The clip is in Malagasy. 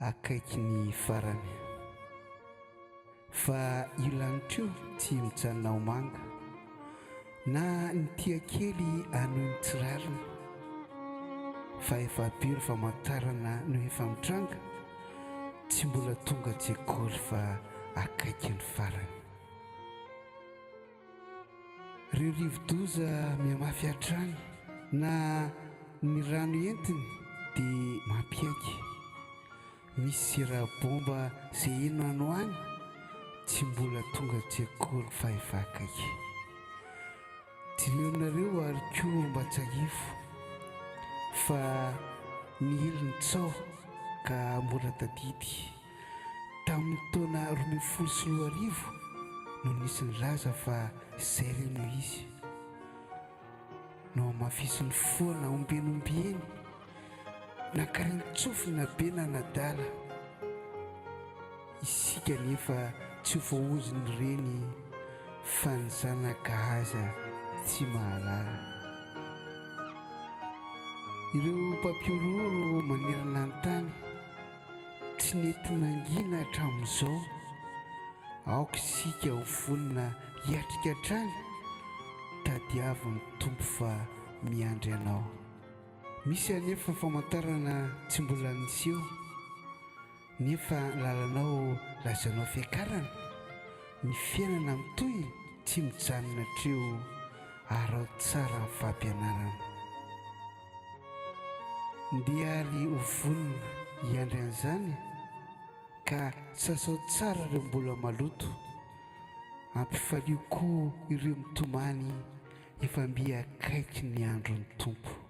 akaiky ny farany. Fa io lanitra io tsy mijanona ho manga na ny tia kely anohy ny tsirariny, fa efa be ny famantarana no efa mitranga, tsy mbola tonga jekoly fa akaiky ny farany. Ireo rivo-doza mihamafy hatrany na ny rano entiny dia mampiaiky. Misy zera-bomba izay eno any ho any, tsy mbola tonga jekoly fa efa akaiky. Dileonareo ary koa mba tsy hahifo fa ny heliny tsao ka mbola tadidy tamin'ny taona 2014 no nisy nilaza fa izay ireny no izy. No amafisiny foana ombenombieny nankareny tsofina be nanadala. Isika nefa tsy ho voahozony ireny fa ny zanaka aza tsy mahalala. Ireo mpampiororo manerana ny tany tsy nety nangina hatramin'izao. Aoka isika ho vonona hiatrika hatrany, tadiavin'ny tompo fa miandry anao. Misy anefa famantarana tsy mbola niseho, nefa lalanao lazanao fiakarana. Ny fiainana mitohy tsy mijanona hatreo ary ao tsara ny fampianarana. Ndehary ho vonona hiandry an'izany ka sasao tsara ireo mbola maloto, ampifalio koa ireo mitomany efa mby akaiky ny andron'ny tompo.